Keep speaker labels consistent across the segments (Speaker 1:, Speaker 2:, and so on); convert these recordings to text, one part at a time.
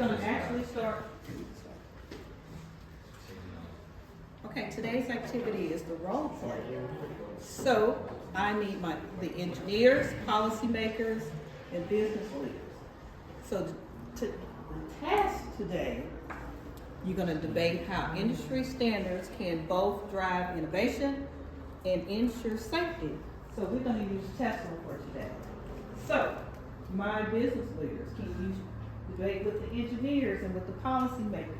Speaker 1: gonna actually start. Okay, today's activity is the role play. So I need the engineers, policymakers, and business leaders. So the task today, you're gonna debate how industry standards can both drive innovation and ensure safety. So we're gonna use Tesla for today. So my business leaders, can you debate with the engineers and with the policymakers?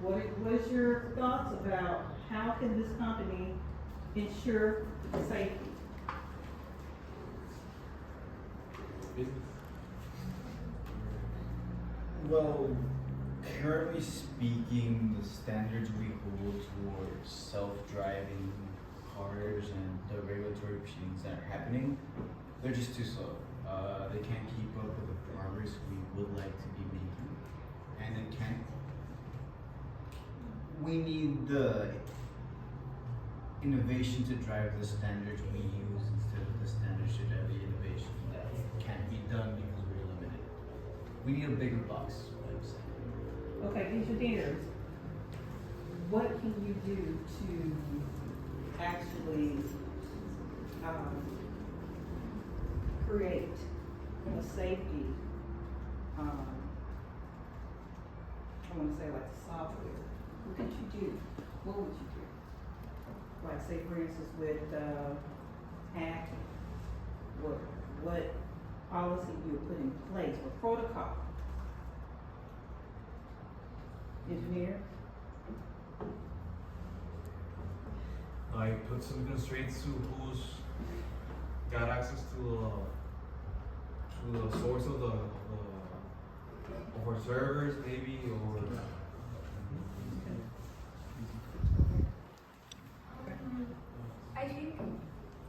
Speaker 1: What is your thoughts about how can this company ensure safety?
Speaker 2: Well, currently speaking, the standards we hold towards self-driving cars and the regulatory proceedings that are happening, they're just too slow. They can't keep up with the progress we would like to be making, and it can't. We need the innovation to drive the standards we use instead of the standards to drive the innovation that can't be done because we're limited. We need a bigger box, I'm saying.
Speaker 1: Okay, engineers, what can you do to actually create a safety, I want to say like software? What could you do? What would you do? Like say for instance with hacking, what policy you would put in place, what protocol? Engineer?
Speaker 3: I put some constraints to who's got access to the source of our servers, maybe, or
Speaker 4: I think,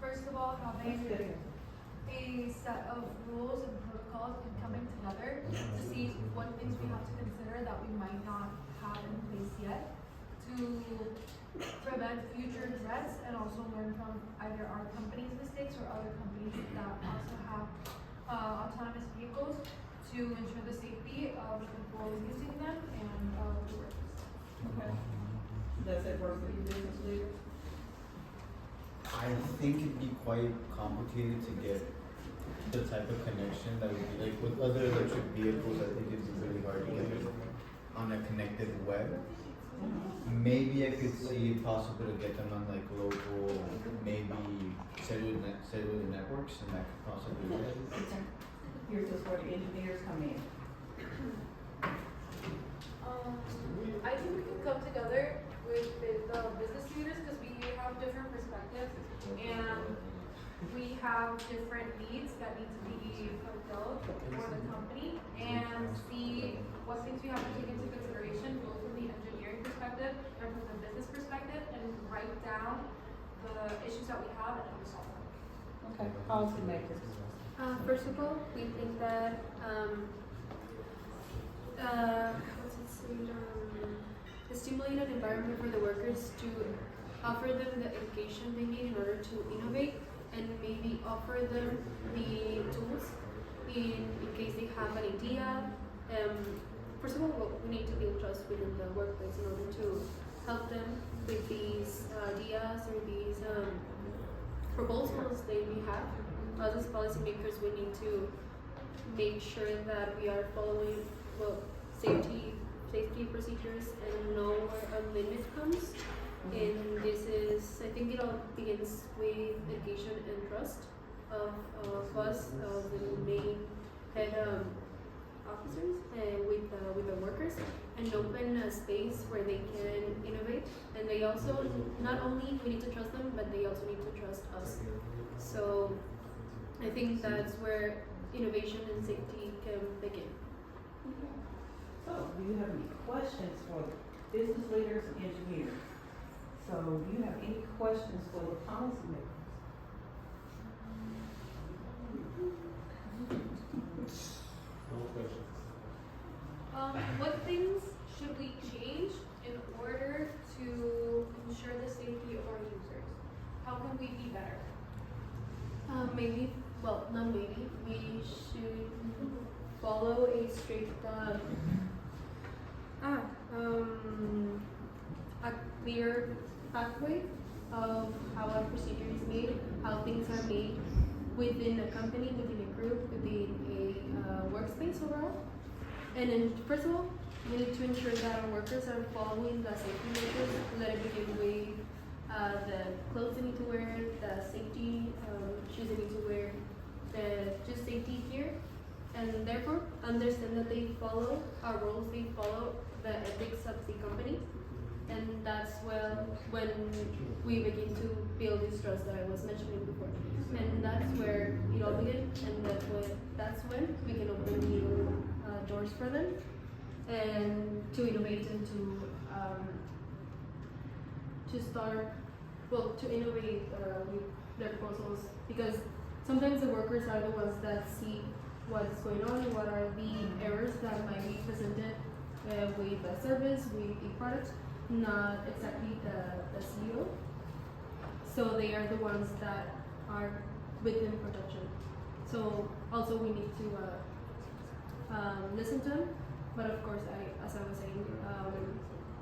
Speaker 4: first of all, having a set of rules and protocols and coming together to see what things we have to consider that we might not have in place yet to prevent future threats and also learn from either our company's mistakes or other companies that also have autonomous vehicles to ensure the safety of the people using them and the workers.
Speaker 1: Okay. Does it work for you business leaders?
Speaker 2: I think it'd be quite complicated to get the type of connection that would be like with other electric vehicles. I think it'd be really hard to get it on a connected web. Maybe I could see it possible to get them on like local, maybe cellular networks, and that could possibly work.
Speaker 1: Here's just where the engineers come in.
Speaker 4: I think we can come together with the business leaders because we have different perspectives and we have different needs that need to be fulfilled for the company and see what things we have to take into consideration both from the engineering perspective and from the business perspective and write down the issues that we have and how to solve them.
Speaker 1: Okay, policymakers.
Speaker 5: First of all, we think that stimulate an environment for the workers to offer them the education they need in order to innovate and maybe offer them the tools in case they have an idea. First of all, we need to build trust within the workplace in order to help them with these ideas or these proposals they may have. As policymakers, we need to make sure that we are following safety procedures and know where a limit comes. And this is, I think it all begins with education and trust of us, of the main head officers, with the workers, and open a space where they can innovate. And they also, not only we need to trust them, but they also need to trust us. So I think that's where innovation and safety can begin.
Speaker 1: So, do you have any questions for business leaders and engineers? So, do you have any questions for the policymakers?
Speaker 3: no questions.
Speaker 4: What things should we change in order to ensure the safety of our users? How can we be better?
Speaker 5: Maybe, well, not maybe, we should follow a strict clear pathway of how a procedure is made, how things are made within a company, within a group, within a workspace overall. And then, first of all, we need to ensure that our workers are following the safety measures, let it begin with the clothes they need to wear, the safety shoes they need to wear, the just safety gear, and therefore understand that they follow our rules, they follow the ethics of the company, and that's when we begin to build this trust that I was mentioning before, and that's where it all begins, and that's when we can open new doors for them, and to innovate and to start, well, to innovate with their proposals, because sometimes the workers are the ones that see what's going on, what are the errors that might be presented with the service, with the product, not exactly the CEO. So they are the ones that are within production. So also we need to listen to them, but of course, as I was saying,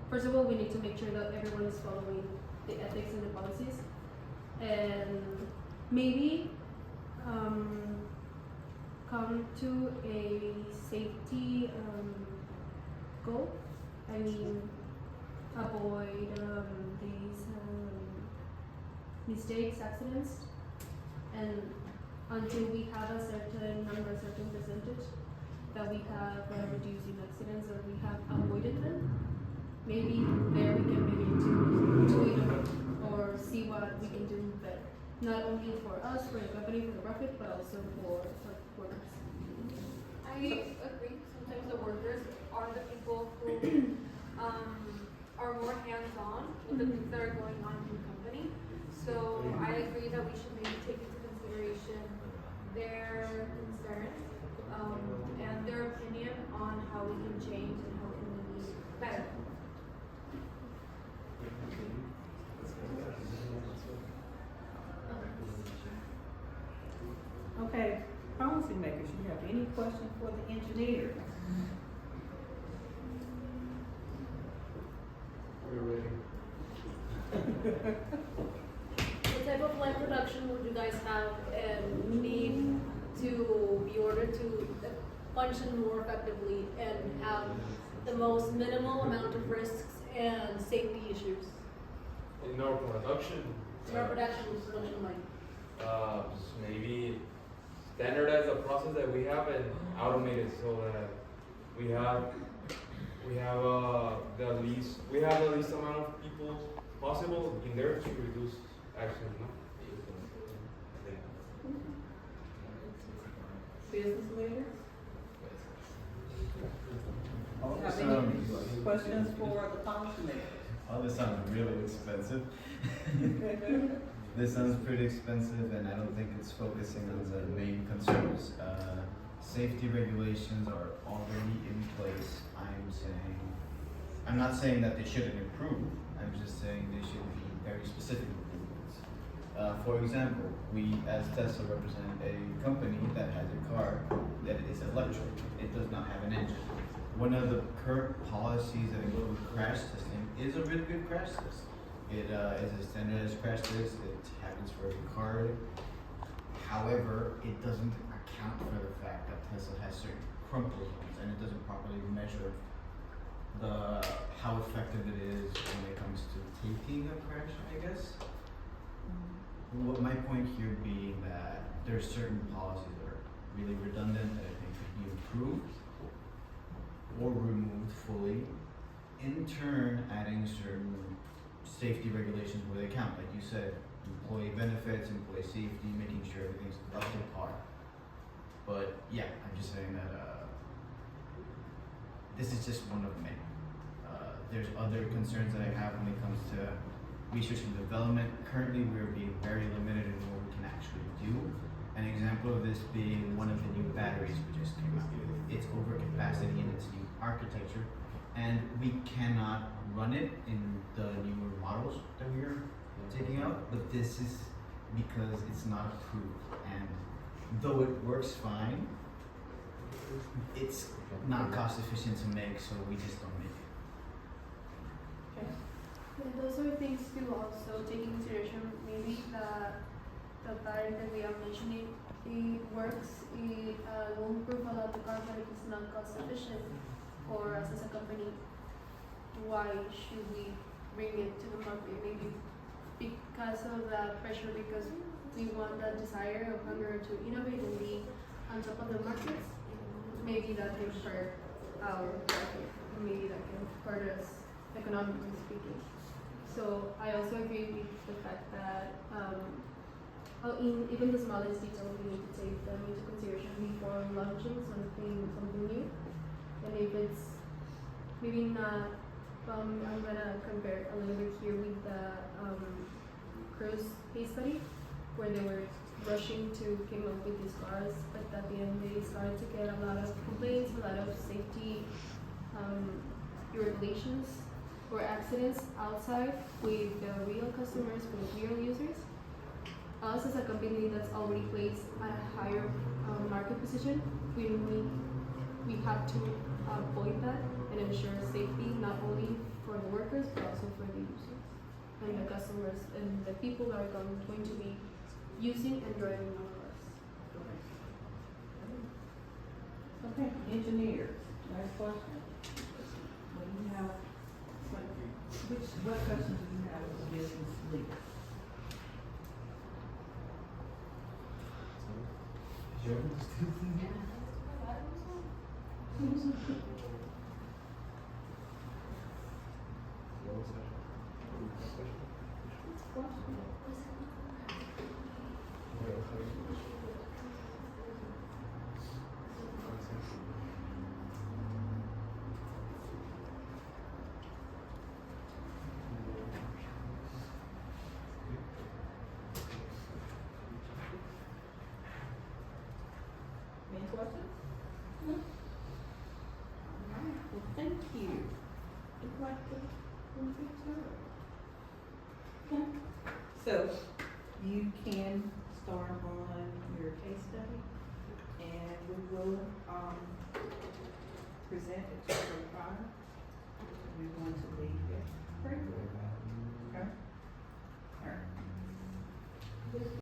Speaker 5: first of all, we need to make sure that everyone is following the ethics and the policies, and maybe come to a safety goal. I mean, avoid these mistakes, accidents, and until we have a certain number, a certain percentage that we have reducing accidents or we have avoided them, maybe there we can begin to innovate or see what we can do better. Not only for us, for the company, for the profit, but also for workers.
Speaker 4: I agree. Sometimes the workers are the people who are more hands-on with the things that are going on in the company. So I agree that we should maybe take into consideration their concerns and their opinion on how we can change and how can we be better.
Speaker 1: Okay, policymakers, you have any questions for the engineer?
Speaker 3: We're ready.
Speaker 5: What type of light production would you guys have and need to be ordered to function more effectively and have the most minimal amount of risks and safety issues?
Speaker 3: In our production,
Speaker 5: In our production line.
Speaker 6: Maybe standardize the process that we have and automate it so that we have the least amount of people possible in there to reduce accidents. No?
Speaker 1: Business leaders?
Speaker 2: All
Speaker 1: You
Speaker 2: this
Speaker 1: have any questions for the policymakers?
Speaker 2: all this sounds really expensive. This sounds pretty expensive, and I don't think it's focusing on the main concerns. Safety regulations are already in place. I'm not saying that they shouldn't improve. I'm just saying they should be very specific improvements. For example, we as Tesla represent a company that has a car that is electric. It does not have an engine. One of the current policies that include crash testing is a really good crash test. It is a standardized crash test. It happens for every car. However, it doesn't account for the fact that Tesla has certain crumple zones, and it doesn't properly measure how effective it is when it comes to taking a crash, I guess. What my point here being that there's certain policies that are really redundant that I think could be improved or removed fully. In turn, adding certain safety regulations where they count, like you said, employee benefits, employee safety, making sure everything's up to par. But yeah, I'm just saying that this is just one of many. There's other concerns that I have when it comes to research and development. Currently, we're being very limited in what we can actually do. An example of this being one of the new batteries we just came out with. It's overcapacity in its new architecture, and we cannot run it in the newer models that we're taking out, but this is because it's not approved. And though it works fine, it's not cost efficient to make, so we just don't make it.
Speaker 1: Okay.
Speaker 5: And those are things to also take into consideration. Maybe the pattern that we are mentioning, it works, it will improve a lot the car, but if it's not cost efficient for us as a company, why should we bring it to the market? Maybe because of the pressure, because we want that desire of hunger to innovate and be on top of the market. Maybe that can hurt our market, maybe that can hurt us economically speaking. So I also agree with the fact that in even the smallest details we need to take them into consideration before launching something new. And if it's maybe not, I'm gonna compare a little bit here with the cruise case study, where they were rushing to come up with these cars, but at the end they started to get a lot of complaints, a lot of safety irregulations or accidents outside with the real customers, with real users. Us as a company that's already placed at a higher market position, we have to avoid that and ensure safety not only for the workers but also for the users and the customers and the people that are going to be using and driving our cars.
Speaker 1: Okay, engineers, last question. What do you have, what questions do you have as a business leader? Any questions? No? Alright, well, thank you. Look like we're in good time. Okay. So, you can start on your case study, and we will, present it to the fire. We're going to leave it. Okay? Alright.